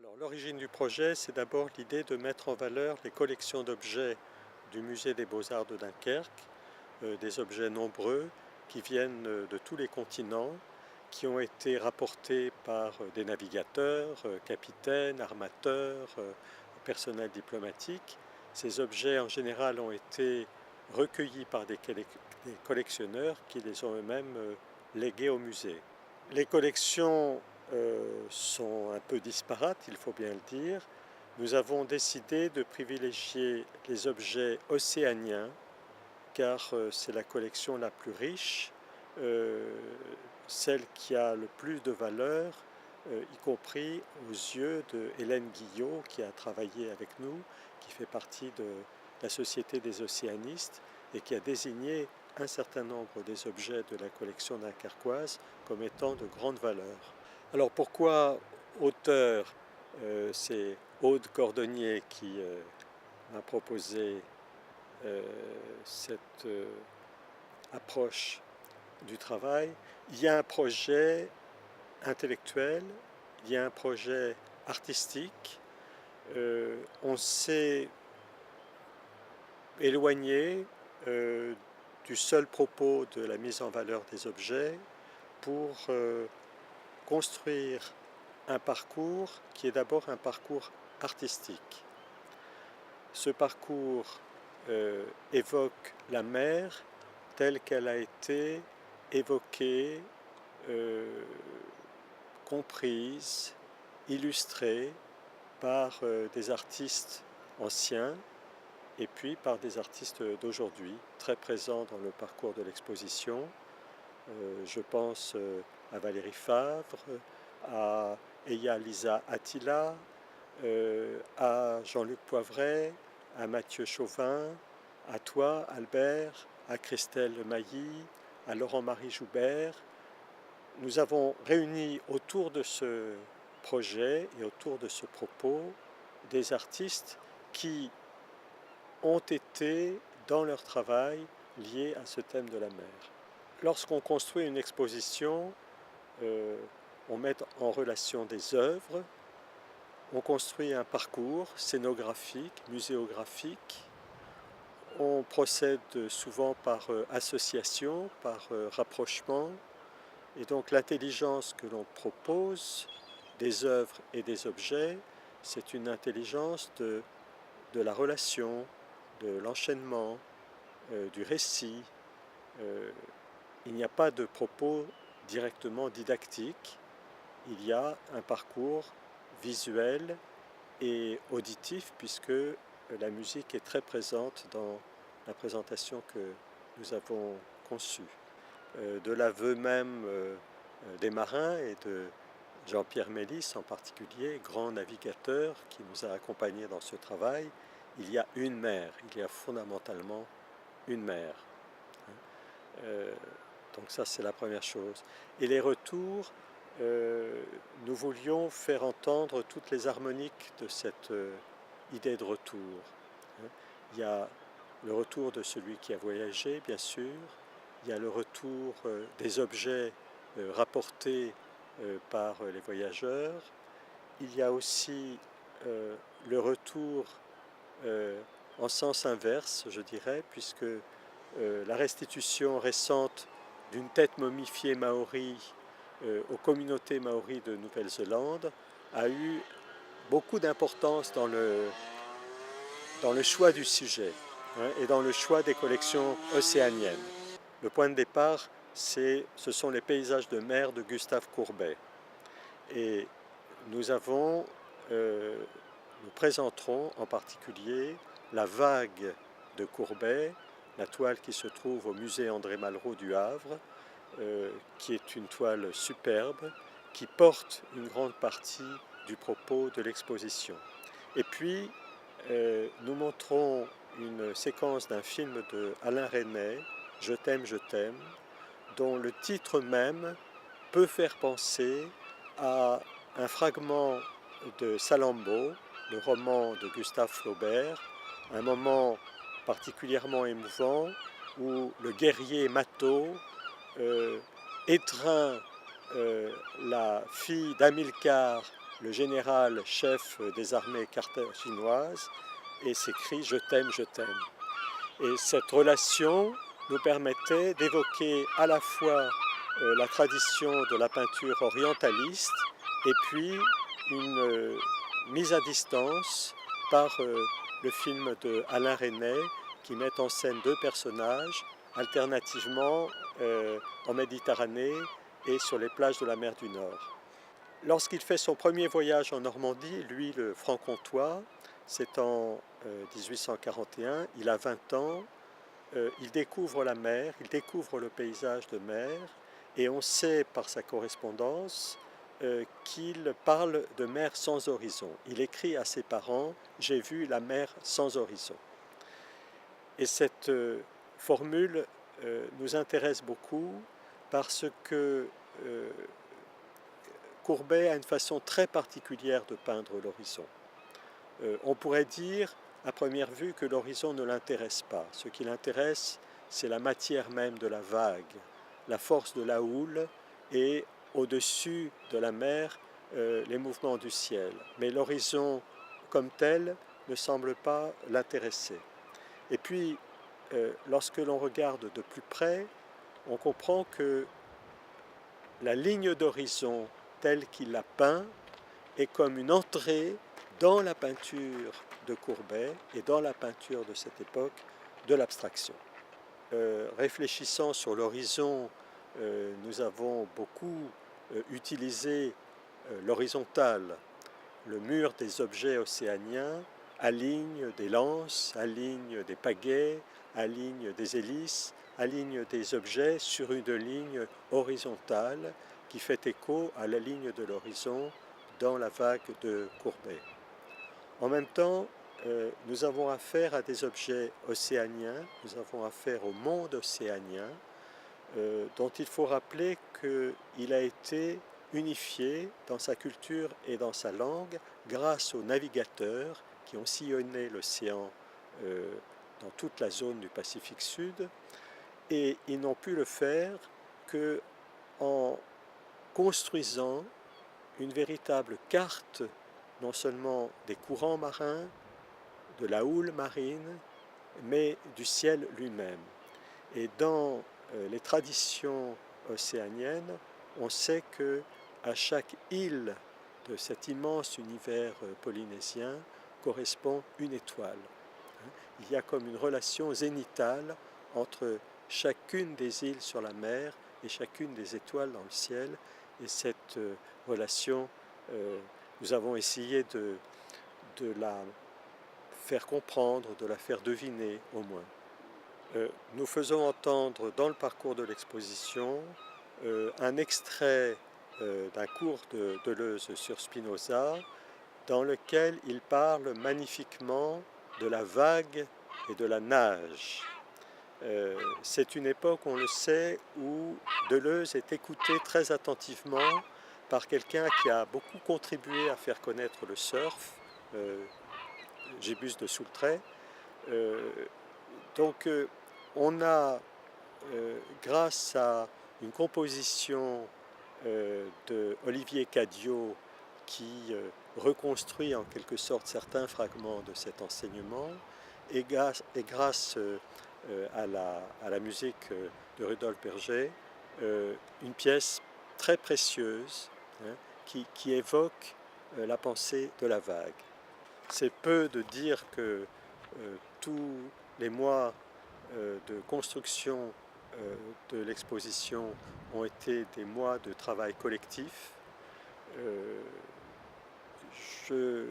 Alors, l'origine du projet, c'est d'abord l'idée de mettre en valeur les collections d'objets du Musée des Beaux-Arts de Dunkerque, des objets nombreux qui viennent de tous les continents, qui ont été rapportés par des navigateurs, capitaines, armateurs, personnel diplomatique. Ces objets, en général, ont été recueillis par des collectionneurs qui les ont eux-mêmes légués au musée. Les collections sont un peu disparates, il faut bien le dire. Nous avons décidé de privilégier les objets océaniens car c'est la collection la plus riche, celle qui a le plus de valeur, y compris aux yeux de Hélène Guillot qui a travaillé avec nous, qui fait partie de la Société des océanistes et qui a désigné un certain nombre des objets de la collection dunkerquoise comme étant de grande valeur. Alors pourquoi auteur? C'est Aude Cordonnier qui m'a proposé cette approche du travail. Il y a un projet intellectuel, il y a un projet artistique. On s'est éloigné du seul propos de la mise en valeur des objets pour construire un parcours qui est d'abord un parcours artistique. Ce parcours évoque la mer telle qu'elle a été évoquée, comprise, illustrée par des artistes anciens et puis par des artistes d'aujourd'hui, très présents dans le parcours de l'exposition. Je pense à Valérie Favre, à Eya Lisa Attila, à Jean-Luc Poivret, à Mathieu Chauvin, à toi Albert, à Christelle Mailly, à Laurent-Marie Joubert. Nous avons réuni autour de ce projet et autour de ce propos des artistes qui ont été dans leur travail liés à ce thème de la mer. Lorsqu'on construit une exposition, on met en relation des œuvres, on construit un parcours scénographique, muséographique, on procède souvent par association, par rapprochement, et donc l'intelligence que l'on propose des œuvres et des objets, c'est une intelligence de la relation, de l'enchaînement, du récit. Il n'y a pas de propos directement didactiques, il y a un parcours visuel et auditif puisque la musique est très présente dans la présentation que nous avons conçue. De l'aveu même des marins et de Jean-Pierre Mélis en particulier, grand navigateur qui nous a accompagnés dans ce travail, il y a une mer, il y a fondamentalement une mer. Donc ça c'est la première chose. Et les retours, nous voulions faire entendre toutes les harmoniques de cette idée de retour. Il y a le retour de celui qui a voyagé, bien sûr. Il y a le retour des objets rapportés par les voyageurs. Il y a aussi le retour en sens inverse, je dirais, puisque la restitution récente d'une tête momifiée maori aux communautés maoris de Nouvelle-Zélande a eu beaucoup d'importance dans le choix du sujet et dans le choix des collections océaniennes. Le point de départ, ce sont les paysages de mer de Gustave Courbet. Et nous présenterons en particulier la vague de Courbet, la toile qui se trouve au musée André Malraux du Havre, qui est une toile superbe, qui porte une grande partie du propos de l'exposition. Et puis, nous montrons une séquence d'un film de Alain Resnais, Je t'aime, dont le titre même peut faire penser à un fragment de Salammbô, le roman de Gustave Flaubert, un moment particulièrement émouvant où le guerrier Mato étreint la fille d'Hamilcar le général chef des armées carthaginoises et ses cris « Je t'aime, je t'aime ». Et cette relation nous permettait d'évoquer à la fois la tradition de la peinture orientaliste et puis une mise à distance par le film de Alain Resnais qui met en scène deux personnages alternativement en Méditerranée et sur les plages de la mer du Nord. Lorsqu'il fait son premier voyage en Normandie, lui le franc-comtois, c'est en 1841, il a 20 ans, il découvre la mer, il découvre le paysage de mer, et on sait par sa correspondance qu'il parle de mer sans horizon. Il écrit à ses parents « J'ai vu la mer sans horizon ». Et cette formule nous intéresse beaucoup parce que Courbet a une façon très particulière de peindre l'horizon. On pourrait dire à première vue que l'horizon ne l'intéresse pas. Ce qui l'intéresse, c'est la matière même de la vague, la force de la houle et au-dessus de la mer, les mouvements du ciel. Mais l'horizon comme tel ne semble pas l'intéresser. Et puis, lorsque l'on regarde de plus près, on comprend que la ligne d'horizon telle qu'il la peint est comme une entrée dans la peinture de Courbet et dans la peinture de cette époque de l'abstraction. Réfléchissant sur l'horizon, nous avons beaucoup utilisé l'horizontale. Le mur des objets océaniens aligne des lances, aligne des pagaies, aligne des hélices, aligne des objets sur une ligne horizontale qui fait écho à la ligne de l'horizon dans la vague de Courbet. En même temps, nous avons affaire à des objets océaniens, nous avons affaire au monde océanien, dont il faut rappeler qu'il a été unifié dans sa culture et dans sa langue grâce aux navigateurs qui ont sillonné l'océan dans toute la zone du Pacifique Sud, et ils n'ont pu le faire qu'en construisant une véritable carte, non seulement des courants marins, de la houle marine, mais du ciel lui-même. Et dans les traditions océaniennes, on sait que à chaque île de cet immense univers polynésien correspond une étoile. Il y a comme une relation zénithale entre chacune des îles sur la mer et chacune des étoiles dans le ciel. Et cette relation, nous avons essayé de la faire comprendre, de la faire deviner au moins. Nous faisons entendre dans le parcours de l'exposition un extrait d'un cours de Deleuze sur Spinoza dans lequel il parle magnifiquement de la vague et de la nage. C'est une époque, on le sait, où Deleuze est écouté très attentivement par quelqu'un qui a beaucoup contribué à faire connaître le surf, Gébus de Soultret. Donc on a, grâce à une composition de Olivier Cadiot qui reconstruit en quelque sorte certains fragments de cet enseignement, et grâce à la musique de Rudolf Berger, une pièce très précieuse hein, qui évoque la pensée de la vague. C'est peu de dire que tous les mois de construction de l'exposition ont été des mois de travail collectif. Je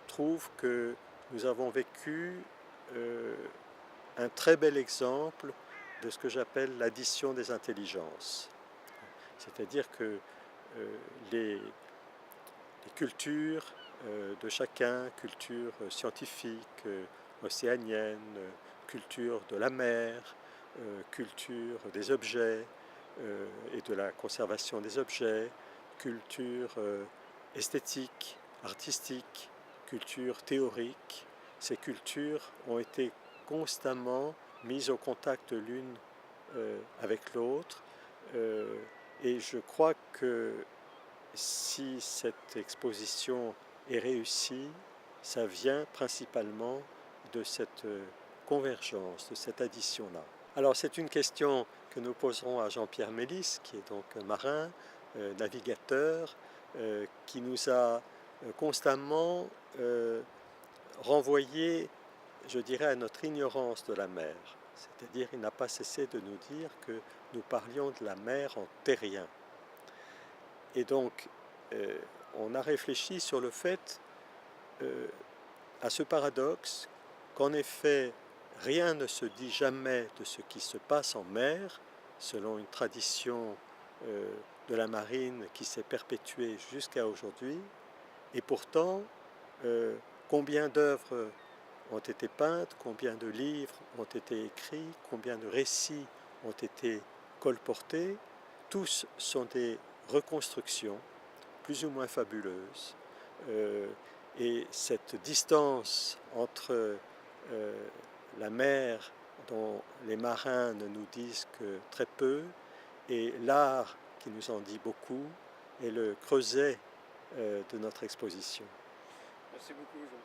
trouve que nous avons vécu un très bel exemple de ce que j'appelle l'addition des intelligences. C'est-à-dire que les cultures de chacun, culture scientifique, océanienne, culture de la mer, culture des objets et de la conservation des objets, culture esthétique, artistique, culture théorique. Ces cultures ont été constamment mises au contact l'une avec l'autre et je crois que si cette exposition est réussie, ça vient principalement de cette convergence, de cette addition-là. Alors c'est une question que nous poserons à Jean-Pierre Mélis, qui est donc marin, navigateur, qui nous a constamment renvoyé, je dirais, à notre ignorance de la mer. C'est-à-dire, il n'a pas cessé de nous dire que nous parlions de la mer en terrien. Et donc, on a réfléchi sur le fait, à ce paradoxe, qu'en effet, rien ne se dit jamais de ce qui se passe en mer, selon une tradition de la marine qui s'est perpétuée jusqu'à aujourd'hui. Et pourtant, combien d'œuvres ont été peintes, combien de livres ont été écrits, combien de récits ont été colportés, tous sont des reconstructions plus ou moins fabuleuses. Et cette distance entre la mer, dont les marins ne nous disent que très peu, et l'art qui nous en dit beaucoup, est le creuset de notre exposition. Merci beaucoup, Jean.